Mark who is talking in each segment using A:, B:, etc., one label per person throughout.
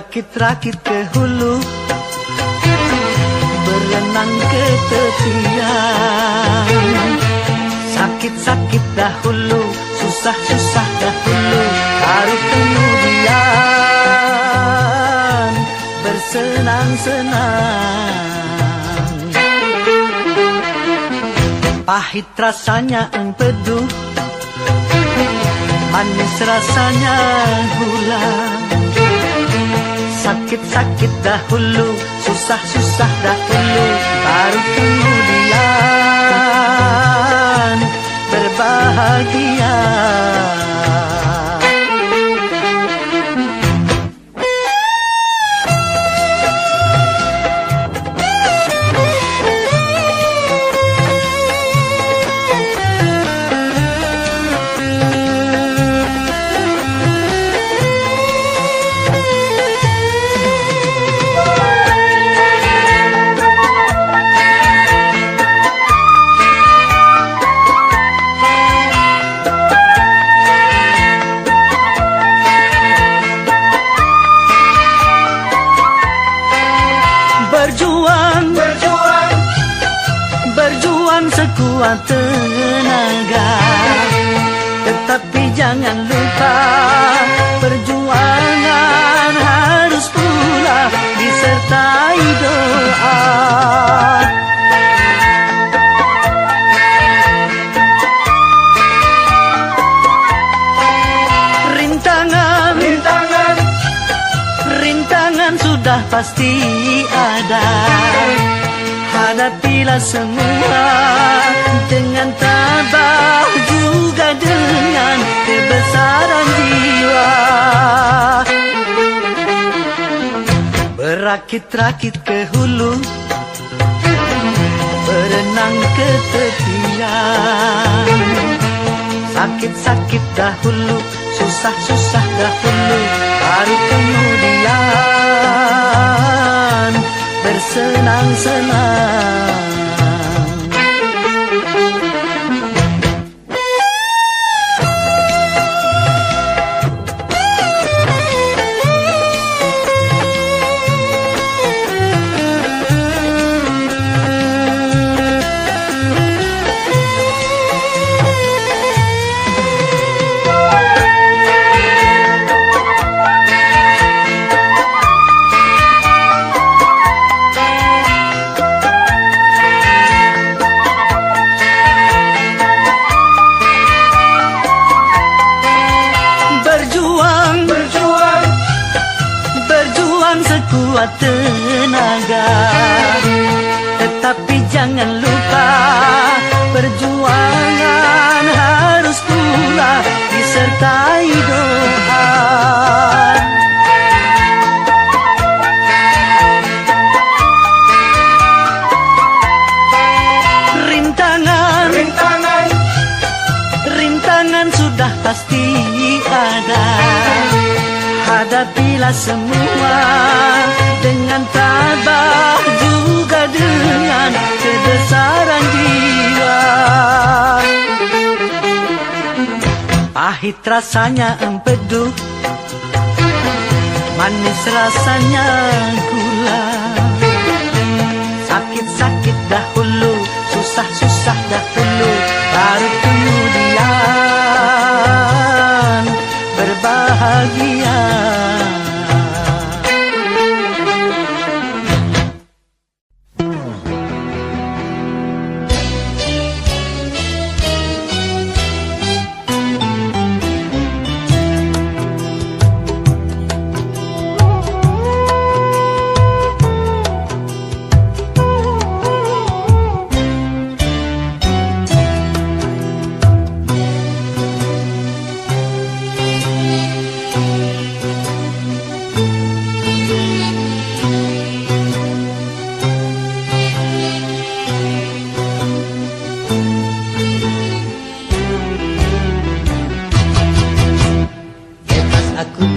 A: Berakit-rakit ke hulu, berenang ke tepian. Sakit-sakit dahulu, susah-susah dahulu, baru kemudian bersenang-senang. Pahit rasanya empedu, manis rasanya gula. Sakit-sakit dahulu, susah-susah dahulu, baru kemudian berbahagia. Sekuat tenaga, tetapi jangan lupa perjuangan harus pula disertai doa. Rintangan sudah pasti ada. Hadapilah semua dengan tabah, juga dengan kebesaran jiwa. Berakit-rakit ke hulu, berenang ke tepian. Sakit-sakit dahulu, susah-susah dahulu, baru kemudian bersenang-senang. Sekuat tenaga, tetapi jangan lupa perjuangan harus pula disertai doa. Rintangan sudah pasti ada. Hadapilah semua dengan tabah, juga dengan kebesaran jiwa. Pahit rasanya empedu, manis rasanya gula. Sakit-sakit dahulu, susah-susah dahulu, baru kemudian berbahagia.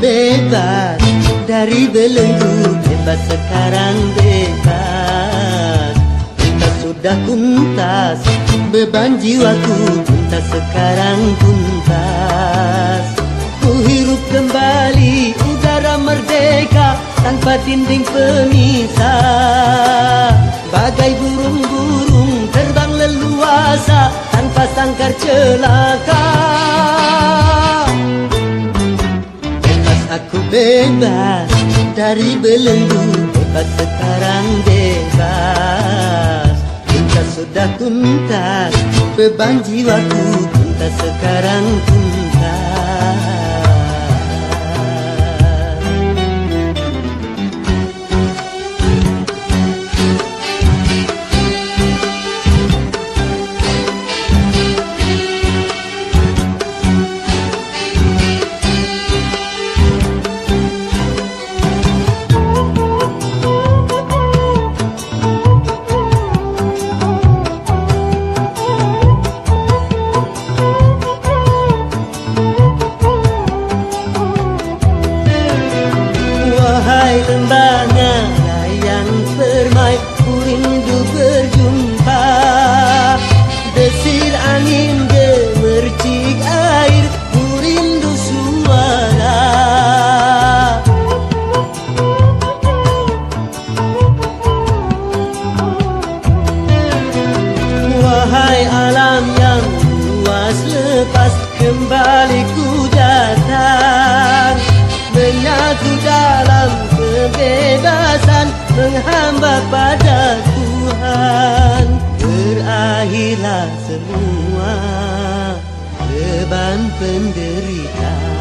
A: Bebas dari belenggu, bebas sekarang bebas. Tuntas sudah kuntas, beban jiwaku tuntas sekarang tuntas. Ku hirup kembali udara merdeka, tanpa dinding pemisah. Bagai burung-burung terbang leluasa tanpa sangkar celaka. Bebas aku bebas dari belenggu, bebas sekarang bebas. Tuntas sudah tuntas, beban jiwaku tuntas sekarang tuntas. Lembahnya layang permai, ku rindu berjumpa. Desir angin gemercik air, ku rindu suara. Wahai alam yang luas lepas, kembali ku datang, menyatu dalam kebebasan, menghamba pada Tuhan. Berakhirlah semua beban penderitaan.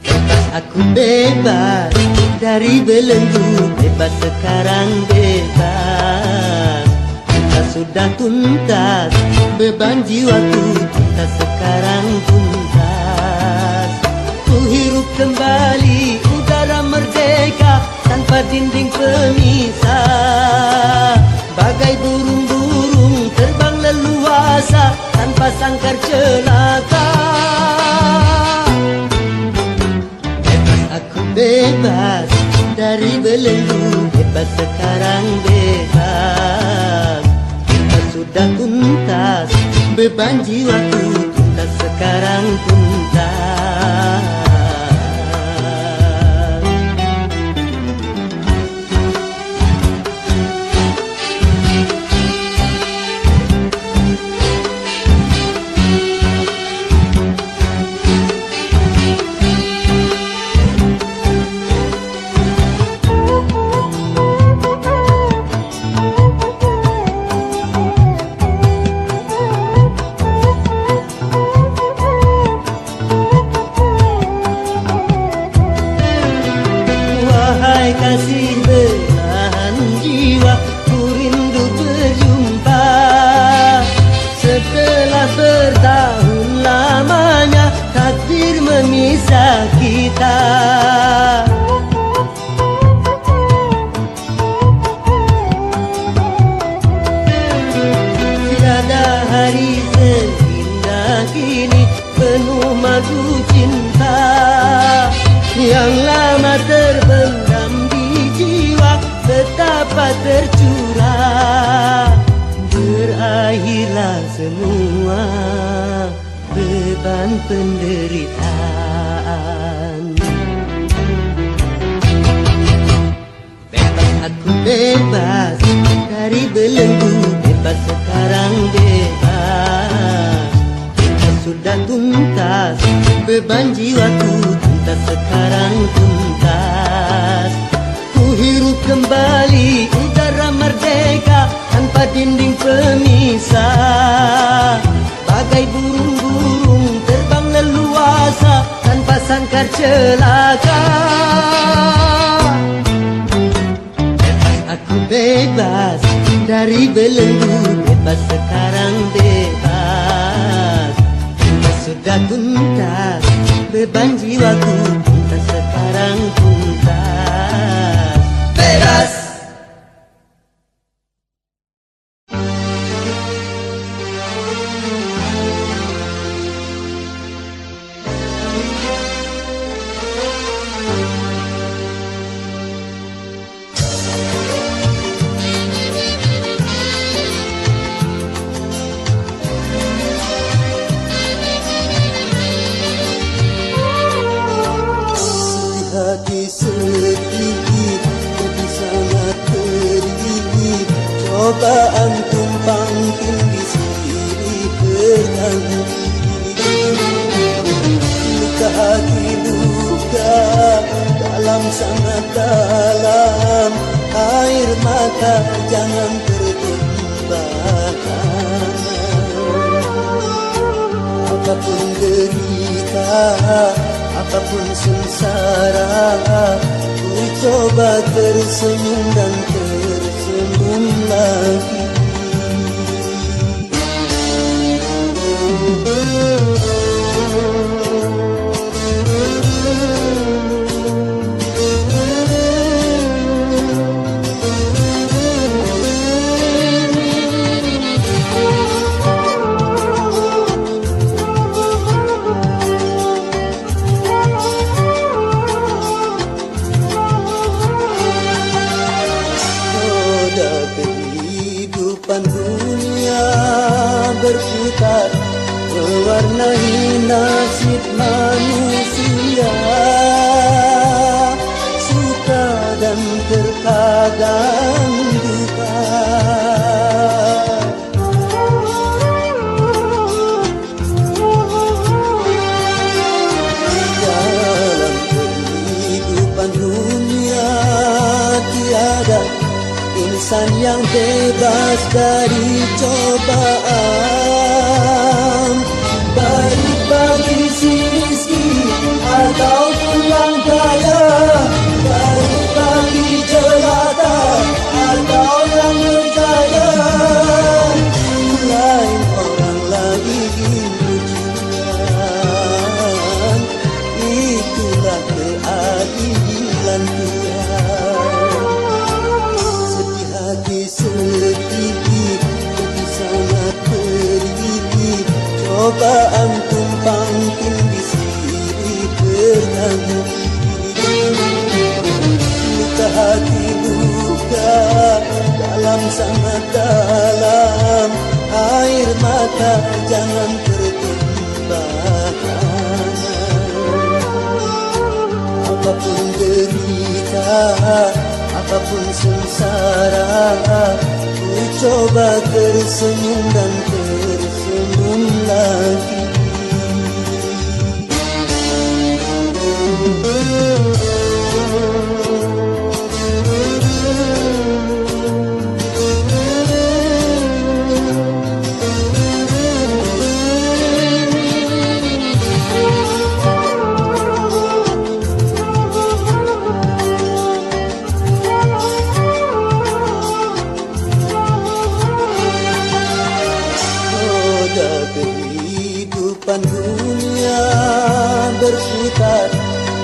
A: Bebas aku bebas dari belenggu, bebas sekarang bebas. Tuntas sudah tuntas, beban jiwaku tuntas sekarang tuntas. Ku hirup kembali udara merdeka tanpa dinding pemisah. Bagai burung-burung terbang leluasa tanpa sangkar celaka. Bebas aku bebas dari belenggu, bebas sekarang bebas. Tuntas sudah tuntas, beban jiwaku tuntas sekarang tuntas. Kasih belahan jiwa, ku rindu berjumpa. Setelah bertahun lamanya takdir memisah kita. Tiada hari seindah kini penuh madu cinta yang lama terbendam di jiwa, betapa tercurah. Berakhirlah semua beban penderitaan. Bebas aku bebas dari belenggu, bebas sekarang bebas. Tuntas sudah tuntas, beban jiwaku tuntas sekarang tuntas. Ku hirup kembali udara merdeka tanpa dinding pemisah. Bagai burung-burung terbang leluasa tanpa sangkar celaka. Bebas aku bebas dari belenggu, bebas sekarang bebas. Tuntas sudah tuntas, beban jiwaku tuntas sekarang tuntas. Bebas. cobaan tumpang tindih silih berganti. Luka hati luka dalam sangat dalam, air mata jangan tertumpahkan. Apapun derita, apapun sengsara, ku coba tersenyum dan tersenyum lagi. Dunia berputar mewarnai nasib manusia, suka dan terkadang duka. Dalam kehidupan dunia tiada insan yang bebas dari cobaan, baik bagi si miskin ataupun yang kaya, baik bagi jelata atau yang berjaya. Lain orang lagi ujian, itulah keadilan Tuhan. Sedih, sedih sangat pedih, cobaan tumpang tindih silih berganti. Luka hati luka dalam sangat dalam, air mata jangan tertumpahkan. Apapun derita, apapun sengsara, ku coba tersenyum dan tersenyum lagi. Kehidupan dunia berputar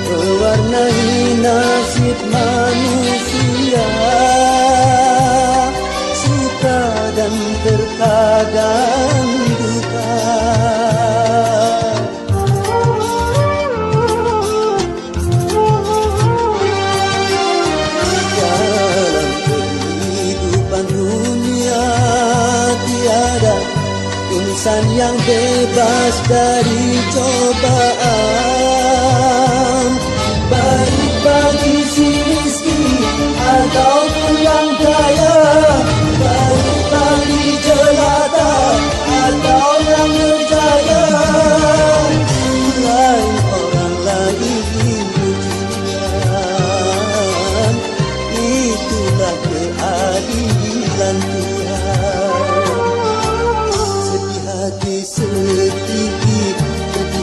A: mewarnai nasib manusia, suka dan terkadang duka. Dalam kehidupan dunia tiada insan yang bebas dari cobaan, baik bagi si miskin ataupun yang kaya, baik bagi jelata atau yang berjaya. Lain orang lagi ujian, itulah keadilan Tuhan. Sedih, sedih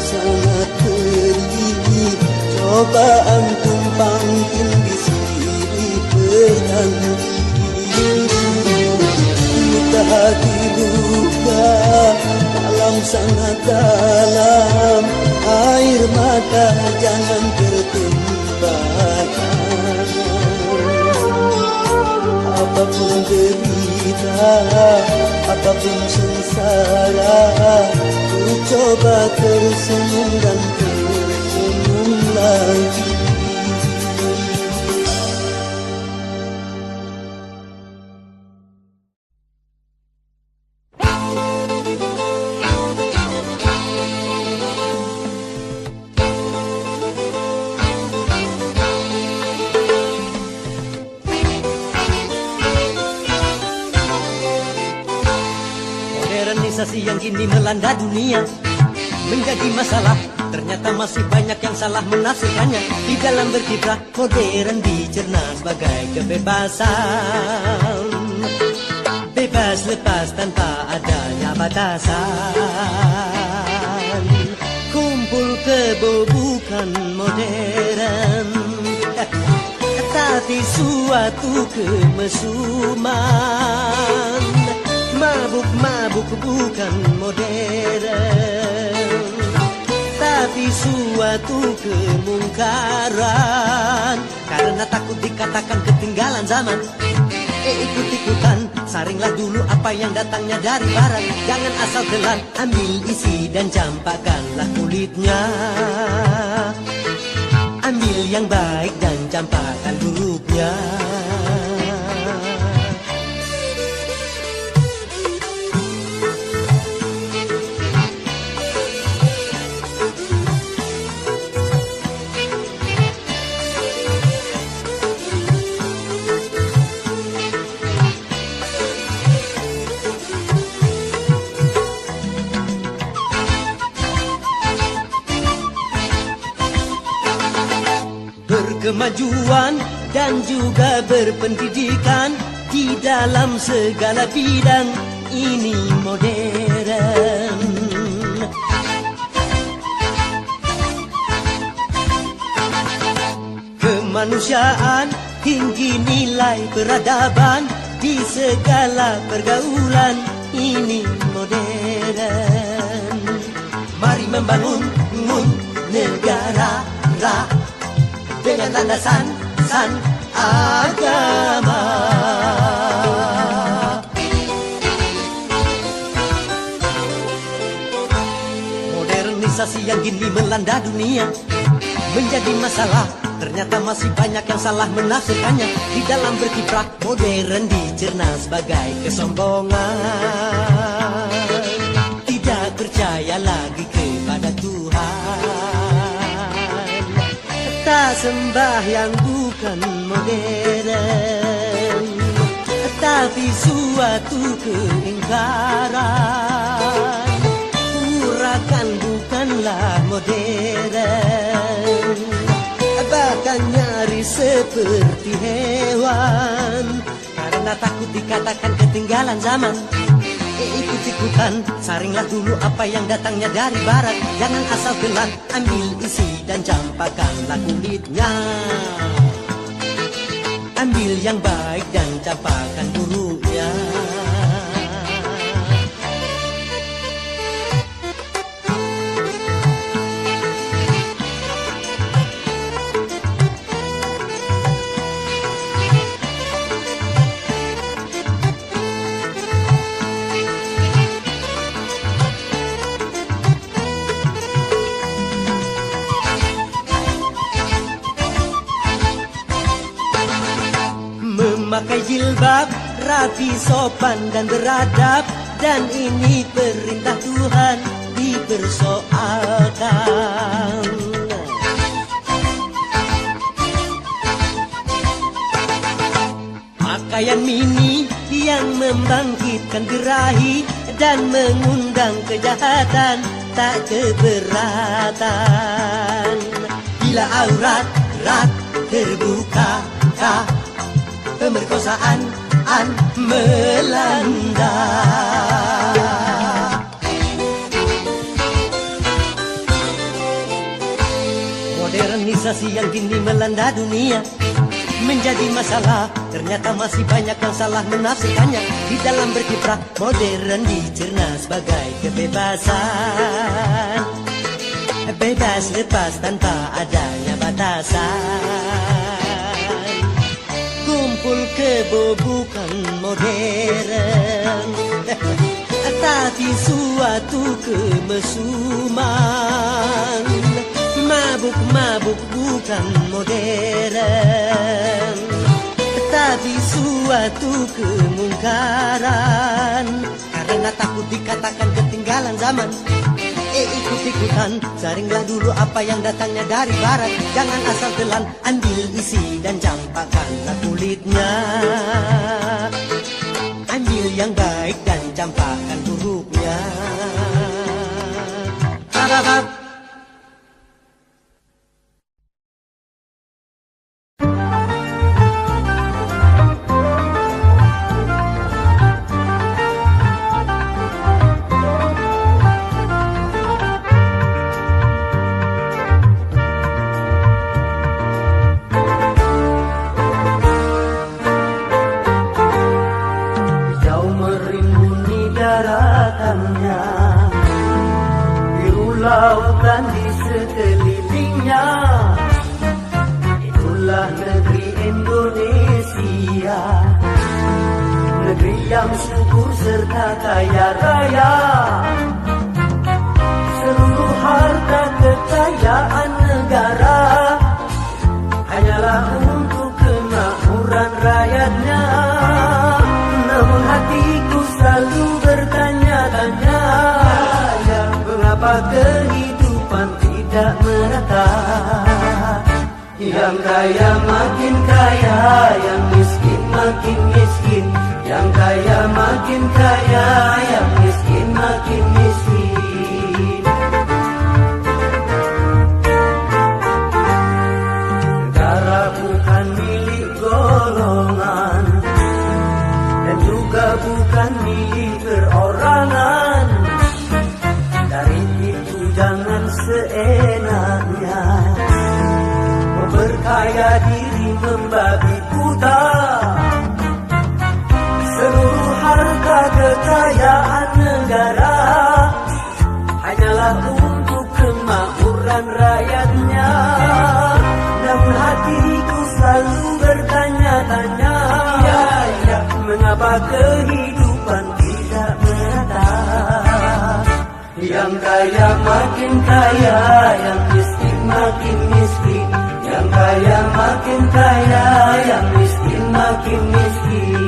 A: sangat pedih, cobaan tumpang tindih silih berganti. Luka hati luka dalam sangat dalam, air mata jangan tertumpahkan. Apapun derita, apapun sengsara, ku coba tersenyum dan tersenyum lagi. Modernisasi yang kini melanda dunia menjadi masalah. Ternyata masih banyak yang salah menafsirkannya. Di dalam berkiprah modern dicerna sebagai kebebasan, bebas lepas tanpa adanya batasan. Kumpul kebo bukan modern, tapi suatu kemesuman. Mabuk-mabuk bukan modern, tapi suatu kemungkaran. Karena takut dikatakan ketinggalan zaman, ikut-ikutan, saringlah dulu apa yang datangnya dari barat. Jangan asal telan, ambil isi dan campakkanlah kulitnya. Ambil yang baik dan campakkan buruknya. Kemajuan dan juga berpendidikan di dalam segala bidang ini modern. Kemanusiaan, tinggi nilai peradaban di segala pergaulan ini modern. Mari membangun negara dengan landasan agama. Modernisasi yang kini melanda dunia menjadi masalah. Ternyata masih banyak yang salah menafsirkannya. Di dalam berkiprah modern dicerna sebagai kesombongan. Tidak percaya lagi kepada Tuhan. Tak sembah yang bukan modern, tapi suatu keingkaran. Urakan bukanlah modern, bahkan nyaris seperti hewan. Karena takut dikatakan ketinggalan zaman, ikut-ikutan, saringlah dulu apa yang datangnya dari barat. Jangan asal telan, ambil isi dan campakkanlah kulitnya. Ambil yang baik dan campakkan buruknya. Memakai jilbab, rapi, sopan dan beradab, dan ini perintah Tuhan dipersoalkan. Pakaian mini yang membangkitkan birahi dan mengundang kejahatan, tak keberatan. Bila aurat terbuka, pemerkosaan melanda. Modernisasi yang kini melanda dunia menjadi masalah. Ternyata masih banyak yang salah menafsirkannya. Di dalam berkiprah modern dicerna sebagai kebebasan, bebas lepas tanpa adanya batasan. Kumpul kebo bukan modern, tapi suatu kemesuman. Mabuk-mabuk bukan modern, tapi suatu kemungkaran. Karena takut dikatakan ketinggalan zaman, ikut-ikutan, saringlah dulu apa yang datangnya dari barat. Jangan asal telan, ambil isi dan campakkanlah kulitnya. Ambil yang baik baik dan campakkan buruknya. Tararap.
B: Lautan di sekelilingnya, itulah negeri Indonesia, negeri yang subur serta kaya raya. Seluruh harta kekayaan negara hanyalah untuk kemakmuran rakyatnya. Namun hatiku selalu bertanya-tanya, mengapa kehidupan tidak merata? Yang kaya makin kaya, yang miskin makin miskin. Yang kaya makin kaya, yang miskin makin miskin. Negara bukan milik golongan, dan juga bukan milik perorangan. Dari itu jangan seenaknya memperkaya diri membabi buta. Seluruh harta kekayaan negara hanyalah untuk kemakmuran rakyatnya. Namun hatiku selalu bertanya-tanya, mengapa kehidupan tidak merata? Yang kaya makin kaya, yang miskin makin miskin. Yang kaya makin kaya, yang miskin makin miskin.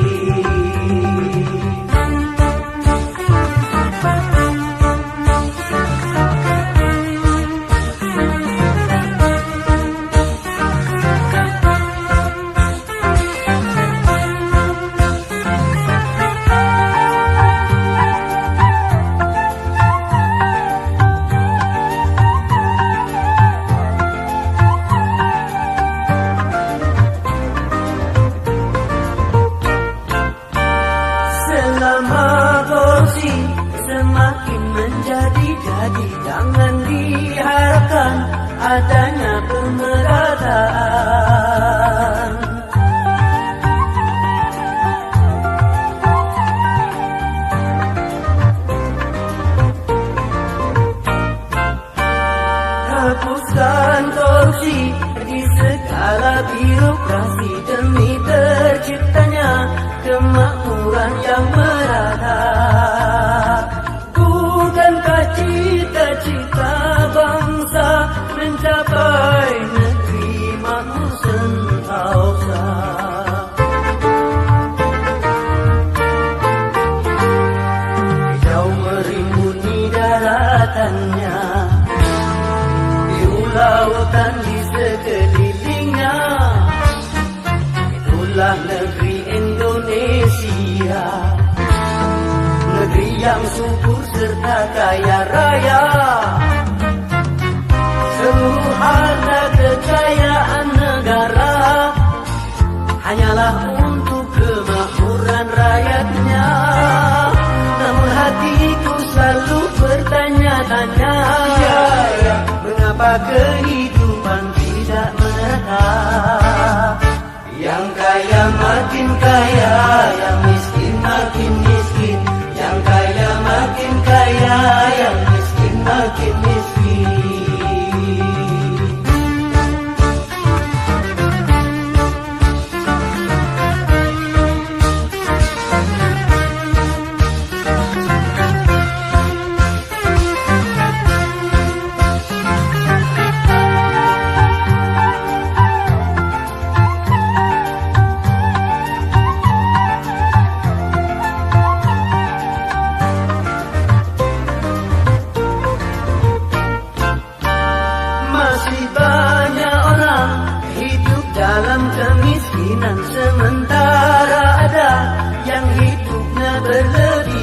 B: Semakin menjadi-jadi, jangan diharapkan adanya pemerataan. Hapuskan korupsi di segala birokrasi demi terciptanya kemakmuran yang merata. Bukankah cita-cita bangsa mencapai negeri makmur sentosa? Hijau merimbuni daratannya, biru lautan di sekelilingnya. Itulah negeri Indonesia, negeri yang subur serta kaya raya. Seluruh harta kekayaan negara hanyalah untuk kemakmuran rakyatnya. Namun hatiku selalu bertanya-tanya, mengapa kehidupan tidak merata? Yang kaya makin kaya, yang miskin makin miskin. Yang kaya makin kaya, yang miskin makin miskin. dalam kemiskinan, sementara ada yang hidupnya berlebih.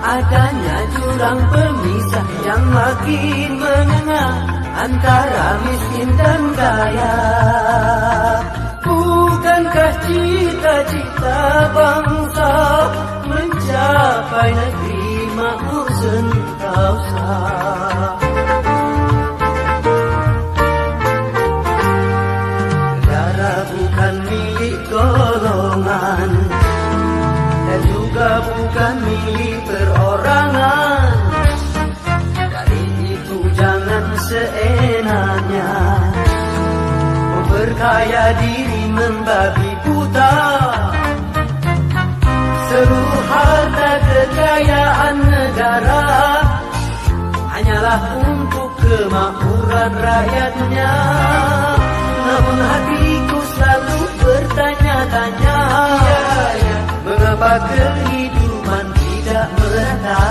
B: adanya jurang pemisah yang makin menganga antara miskin dan kaya. Bukankah cita-cita bangsa mencapai negeri makmur sentosa? Negara bukan milik golongan dan juga bukan milik perorangan. Dari itu jangan seenaknya memperkaya diri membabi buta. Seluruh harta kekayaan negara hanyalah untuk kemakmuran rakyatnya. Namun hatiku selalu bertanya-tanya, mengapa kehidupan tidak merata?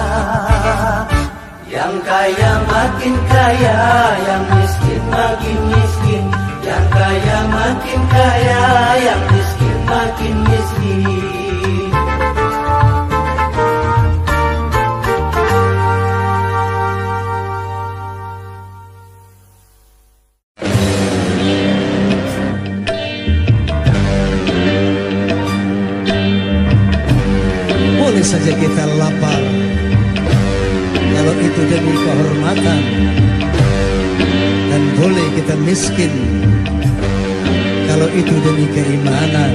B: Yang kaya makin kaya, yang miskin makin miskin. Yang kaya makin kaya, yang miskin makin miskin.
C: Boleh saja kita lapar kalau itu demi kehormatan, dan boleh kita miskin kalau itu demi keimanan.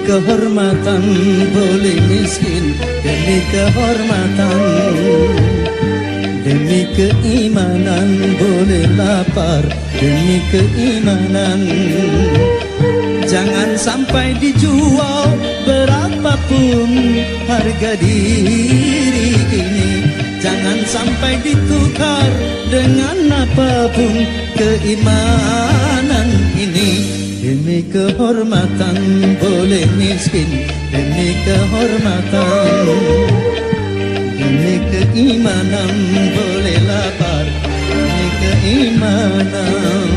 C: Kehormatan boleh miskin demi kehormatan, demi keimanan boleh lapar demi keimanan. Jangan sampai dijual berapapun harga diri ini. Jangan sampai ditukar dengan apapun keimanan ini. Demi kehormatan boleh miskin, demi kehormatan, demi keimanan boleh lapar, demi keimanan.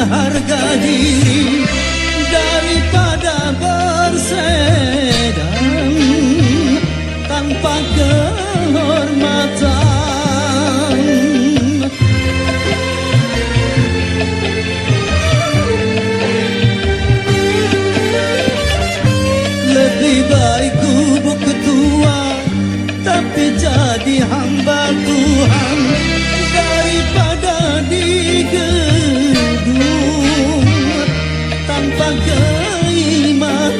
C: Harga diri daripada bersedang tanpa kehormatan. Lebih baik gubuk ketua tapi jadi hamba Tuhan daripada tanpa keimanan.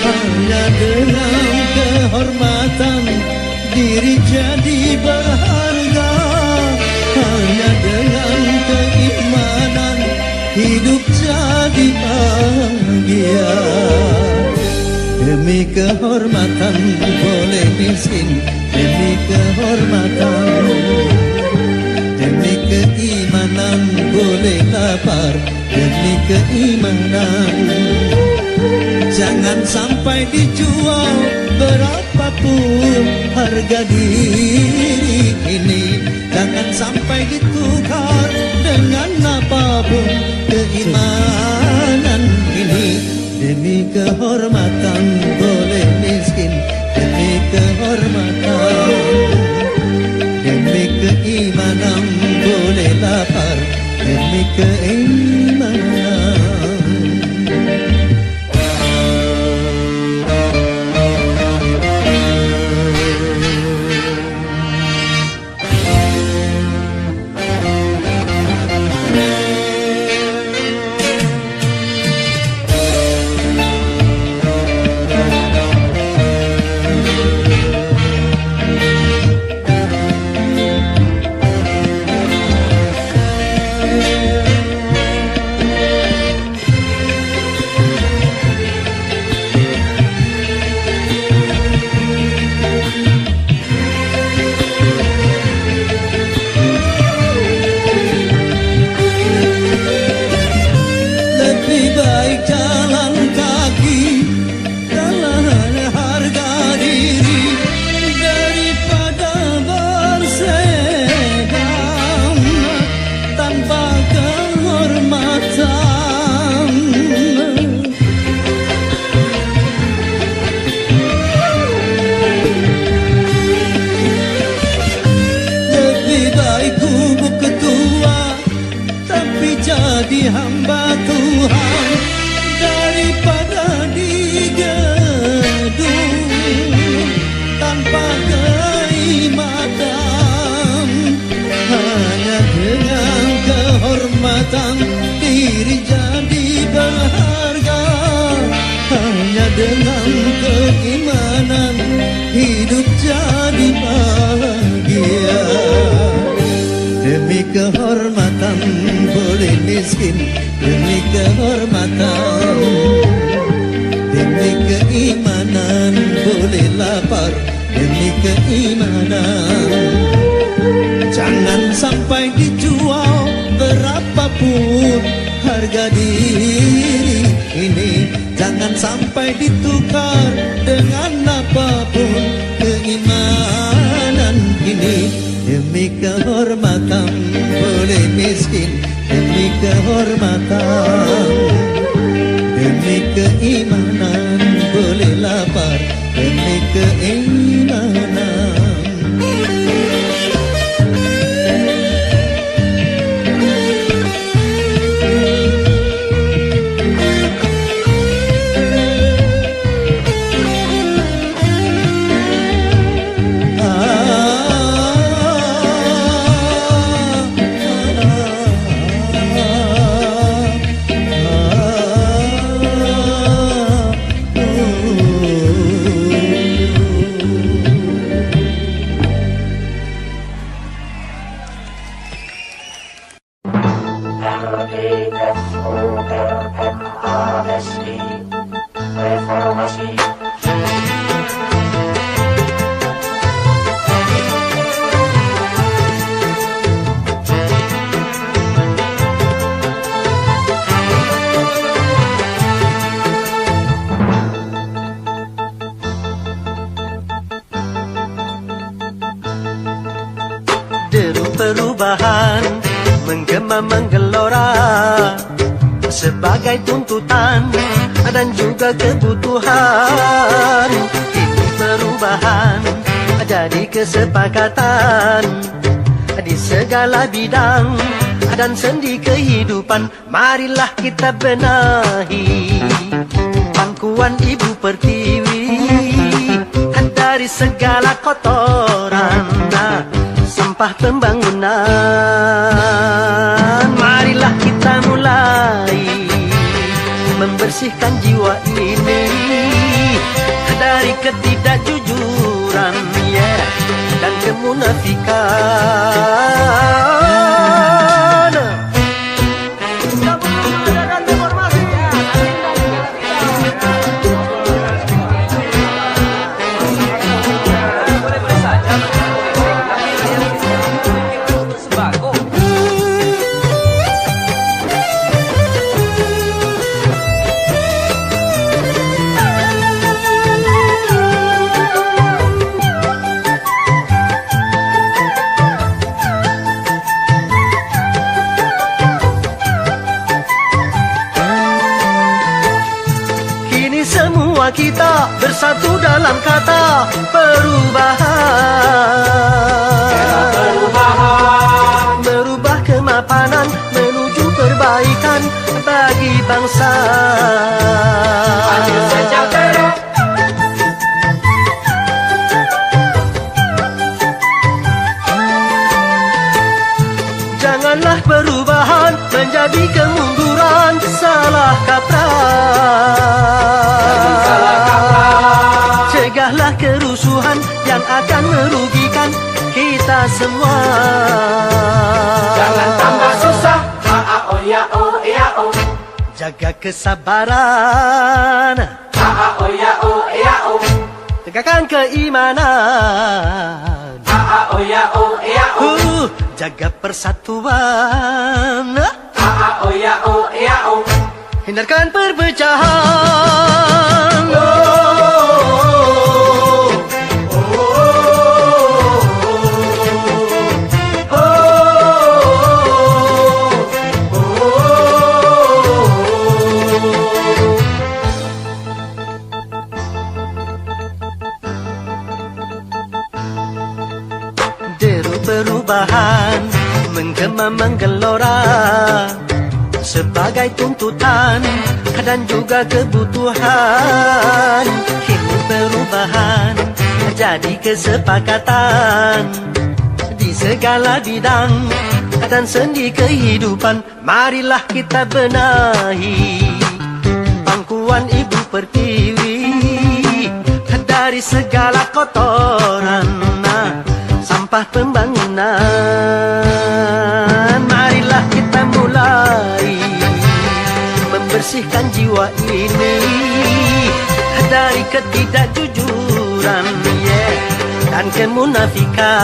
C: Hanya dengan kehormatan diri jadi berharga. Hanya dengan keimanan hidup jadi bahagia. Demi kehormatan boleh miskin, demi kehormatan, demi keimanan boleh lapar, demi keimanan. Jangan sampai dijual berapapun harga diri ini. Jangan sampai ditukar dengan apapun keimanan ini. Demi kehormatan boleh miskin, miskin demi kehormatan, demi keimanan boleh lapar demi keimanan. Jangan sampai dijual berapapun harga diri ini, jangan sampai ditukar dengan apapun keimanan ini. Demi kehormatan boleh miskin demi kehormatan, demi keimanan boleh lapar demi keimanan.
A: Deru perubahan menggema menggelora sebagai tuntutan dan juga kebutuhan. Ini perubahan jadi kesepakatan di segala bidang dan sendi kehidupan. Marilah kita benahi pangkuan Ibu Pertiwi dari segala kotoran sampah pembangunan. Marilah kita mulai membersihkan jiwa ini dari ketidakjujuran dan kemunafikan. Semua kita bersatu dalam kata perubahan. Merubah kemapanan menuju perbaikan bagi bangsa. Adil sejahtera. Janganlah perubahan menjadi kemunduran, salah kaprah. Cegahlah kerusuhan yang akan merugikan kita semua.
B: Jangan tambah susah. Oh ya oh ya oh.
A: Jaga kesabaran.
B: Oh ya oh ya oh.
A: Tegakkan keimanan.
B: Oh ya oh ya oh.
A: Jaga persatuan.
B: Oh ya oh ya oh.
A: Hindarkan perpecahan. Deru perubahan menggema menggelora sebagai tuntutan dan juga kebutuhan. Ini perubahan jadi kesepakatan di segala bidang dan sendi kehidupan. Marilah kita benahi pangkuan Ibu Pertiwi dari segala kotoran sampah pembangunan. Marilah kita mulai bersihkan jiwa ini dari ketidakjujuran dan kemunafikan.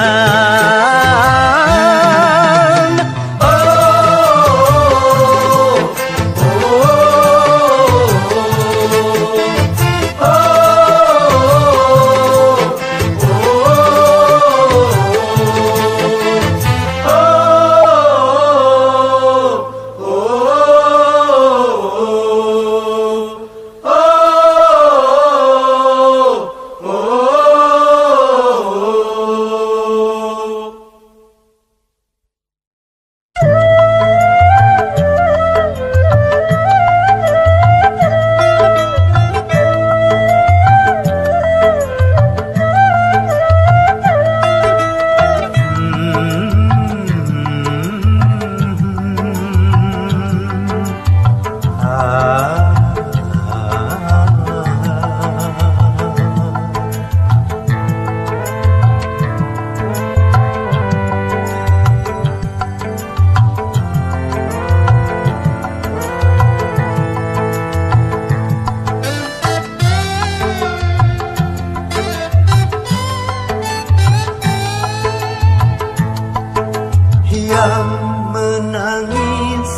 C: Yang menangis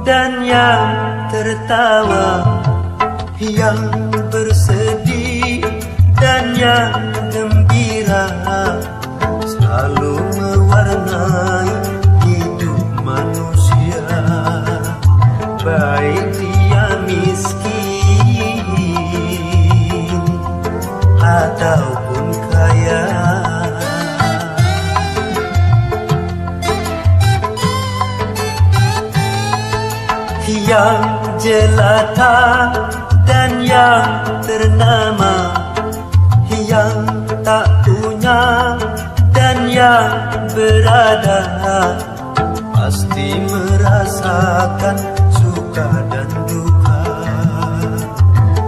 C: dan yang tertawa, yang bersedih dan yang gembira, selalu mewarnai hidup manusia, baik dia miskin ataupun kaya. Yang jelata dan yang ternama, yang tak punya dan yang berada, pasti merasakan suka dan duka.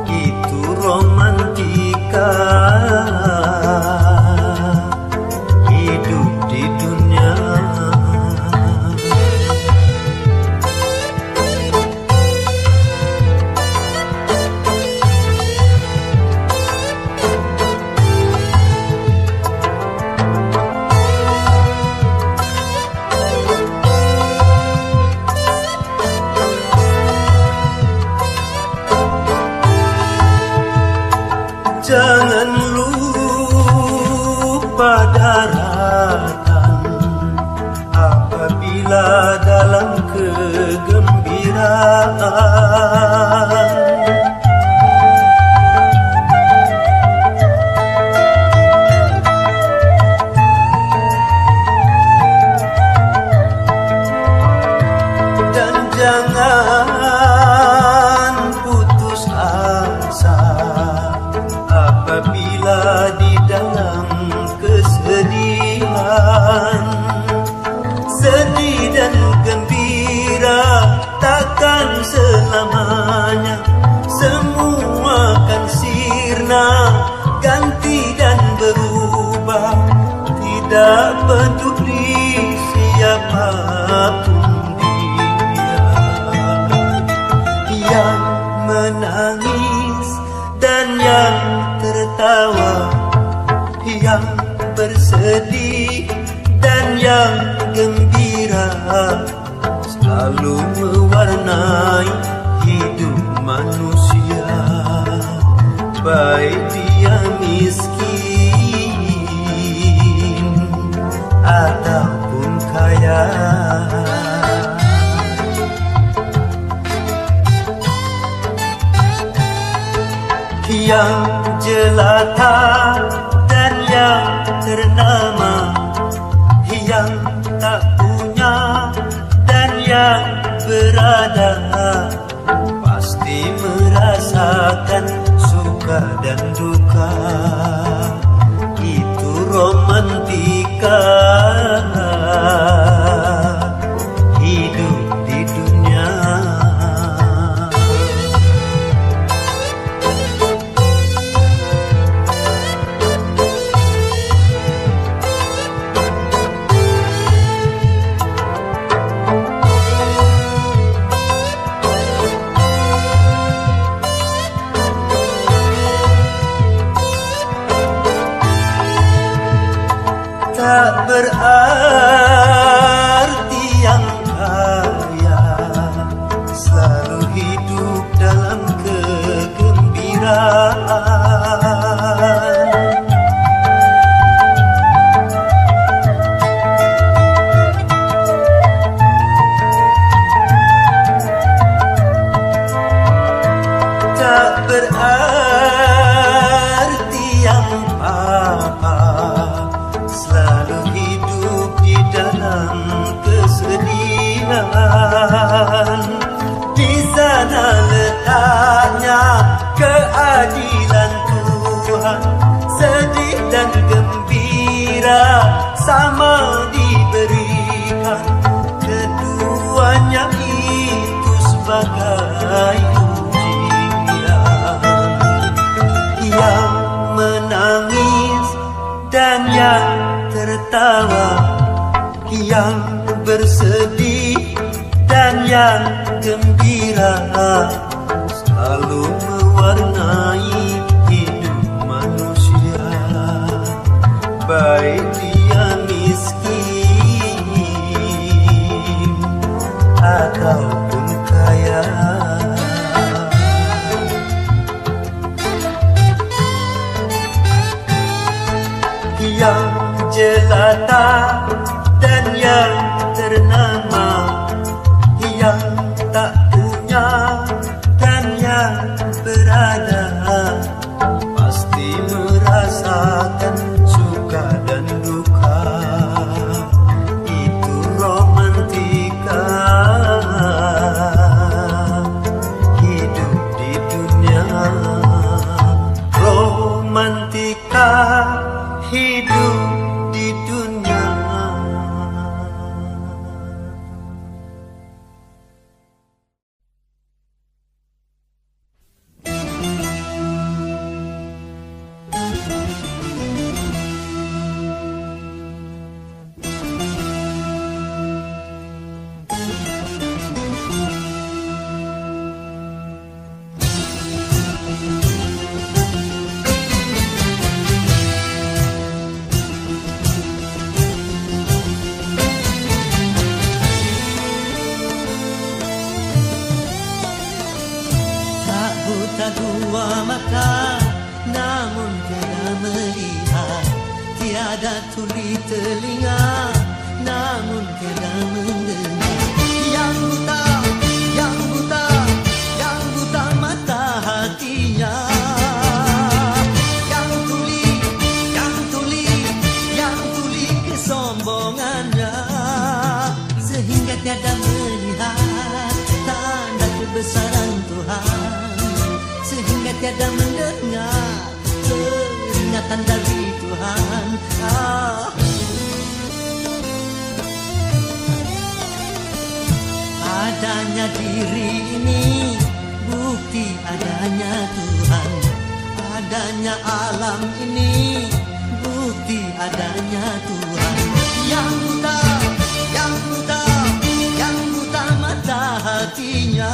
C: Itu romantika hidup di dunia. Jangan lupa daratan apabila dalam kegembiraan. Dan jangan putus asa apabila di dalam kesedihan. Sedih dan gembira takkan selamanya, semua kan sirna, ganti dan berubah. Tidak peduli siapapun dia, yang menangis dan yang tertawa, yang bersedih dan yang gembira, selalu mewarnai hidup manusia, baik dia miskin ataupun kaya. Yang jelata dan yang ternama, yang tak punya dan yang berada, pasti merasakan suka dan duka. tak berarti yang kaya selalu hidup dalam kegembiraan. Tak berarti yang papa selalu hidup di dalam kesedihan. Di sana letaknya keadilan Tuhan, sedih dan gembira sama diberikan. Keduanya itu sebagai yang menangis dan yang tertawa, yang bersedih dan yang gembira, selalu mewarnai hidup manusia, baik dia miskin ataupun kaya. Yang jelata dan yang ternama, yang tak punya dan yang berada, pasti merasakan suka dan duka. Itu romantika hidup di dunia. Romantika hidup di dunia.
A: Buta dua mata, namun tiada melihat. Tiada tuli telinga, namun tiada mendengar. Yang buta, yang buta, yang buta mata hatinya. Yang tuli, yang tuli, yang tuli kesombongannya. Sehingga tiada melihat tanda kebesaran Tuhan, sehingga tiada mendengar peringatan dari Tuhan. Adanya diri ini bukti adanya Tuhan. Adanya alam ini bukti adanya Tuhan. Yang buta, yang buta, yang buta mata hatinya.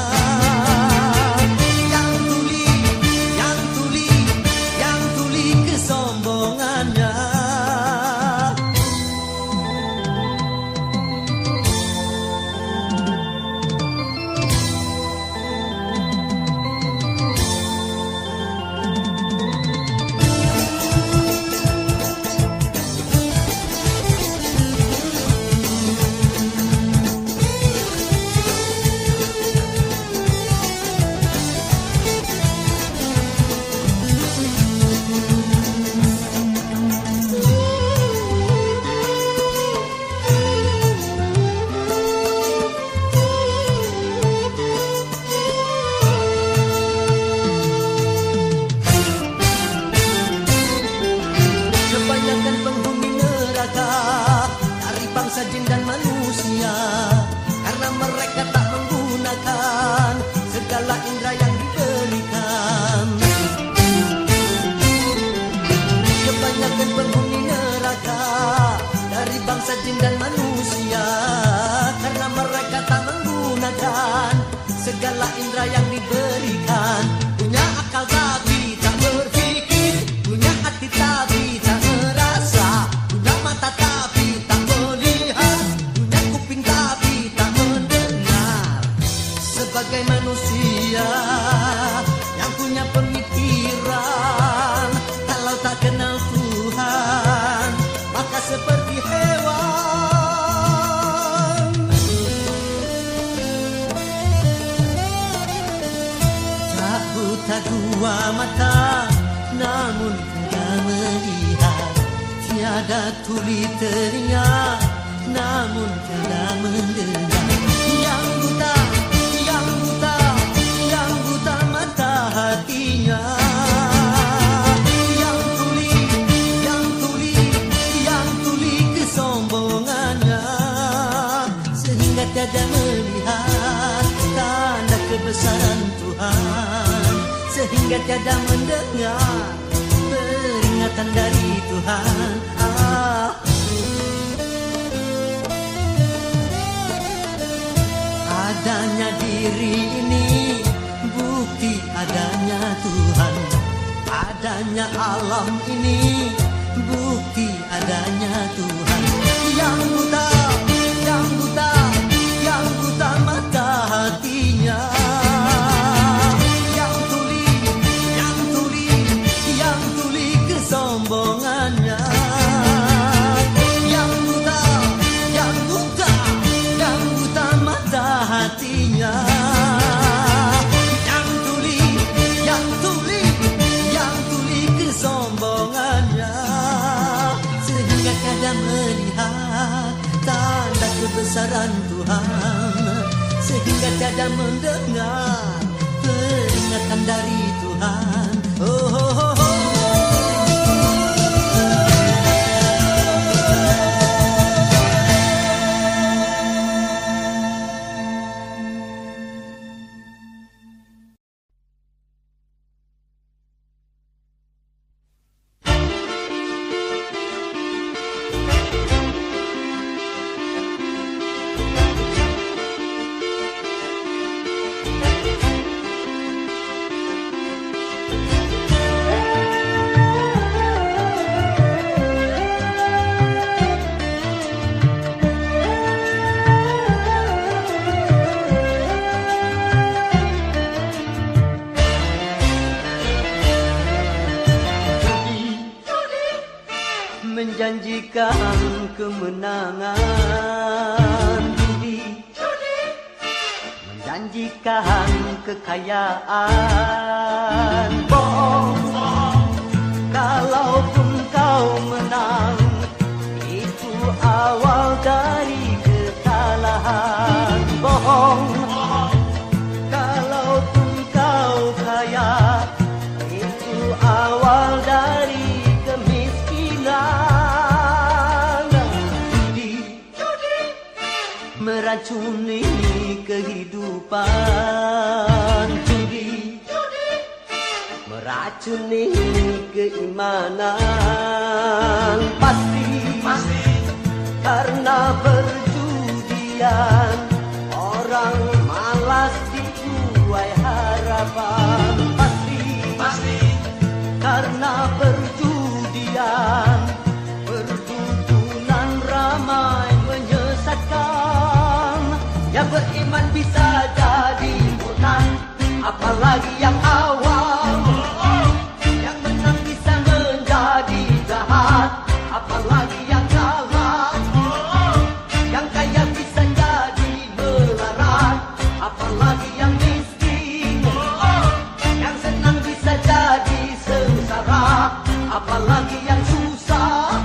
A: mata namun tiada melihat, tiada tuli telinga namun tiada mendengar. Yang buta, yang buta, yang buta mata hatinya, yang tuli, yang tuli, yang tuli kesombongannya, sehingga tiada melihat tanda kebesaran Tuhan, sehingga tiada mendengar peringatan dari Tuhan. Adanya diri ini bukti adanya Tuhan, adanya alam ini bukti adanya Tuhan. Yang buta, yang buta, yang buta mata hatinya, yang tuli, yang tuli, yang tuli kesombongannya, yang buta, yang buta, yang buta mata hatinya, yang tuli, yang tuli, yang tuli kesombongannya, sehingga tiada melihat tanda kebesaran Tuhan, sehingga tiada mendengar peringatan dari Tuhan. Oh, oh, oh, oh. Menjanjikan kemenangan, judi menjanjikan kekayaan, bohong. Kalaupun kau menang, itu awal dari kesalahan, bohong. Kalaupun kau kaya, itu awal dari meracuni kehidupan, judi meracuni keimanan, pasti karena perjudian orang malas dituai harapan, pasti karena perjudian perdukunan ramai menyesatkan. Yang beriman bisa jadi menang, apalagi yang awam. Yang menang bisa menjadi jahat, apalagi yang kalah. Yang kaya bisa jadi melarat, apalagi yang miskin. Yang senang bisa jadi sengsara, apalagi yang susah.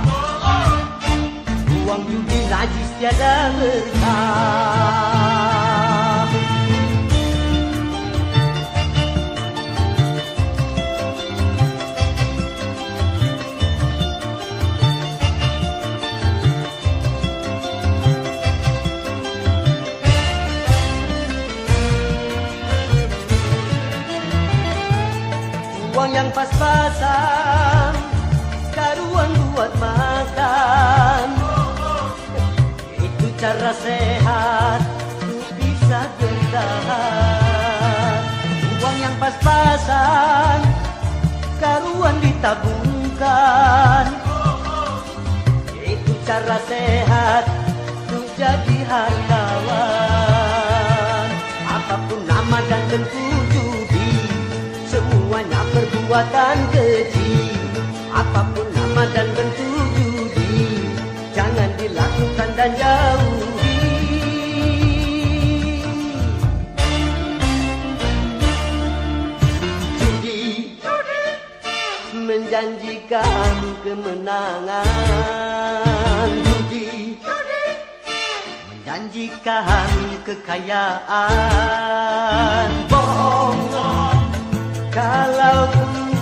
A: Uang judi najis tiada berkah. Uang yang pas-pasan, karuan buat makan, itu cara sehat untuk bisa bertahan. Uang yang pas-pasan, karuan ditabungkan, itu cara sehat untuk jadi hartawan. Apapun nama dan bentuk judi, semuanya perbuatan keji. Apapun nama dan bentuk judi, jangan dilakukan dan jauhi. Judi kemenangan. Judi menjanjikan kekayaan. Bohong, kalau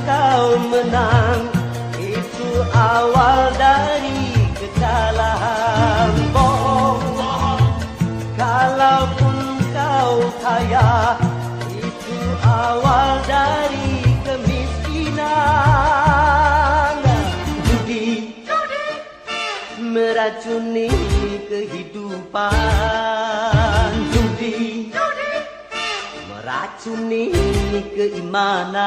A: kau menang, itu awal dari kekalahan. Bohong, kalaupun kau kaya, itu awal dari kemiskinan. Judi meracuni kehidupan. Judi meracuni keimanan.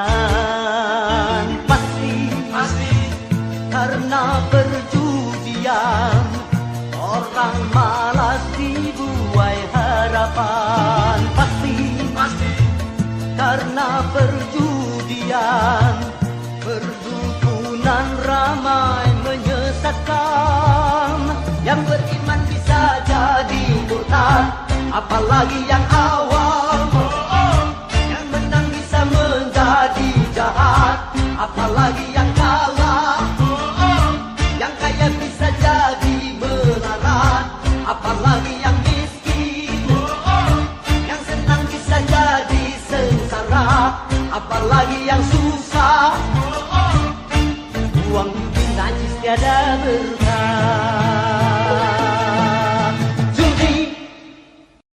A: Pasti karena perjudian, orang malas dibuai harapan. Pasti karena perjudian, perdukunan ramai menyesatkan. Yang beriman bisa jadi murtad, apalagi yang awam. Yang menang bisa menjadi jahat, apalagi yang kalah. Yang kaya bisa jadi melarat, apalagi yang miskin. Yang senang bisa jadi sengsara, apalagi yang susah.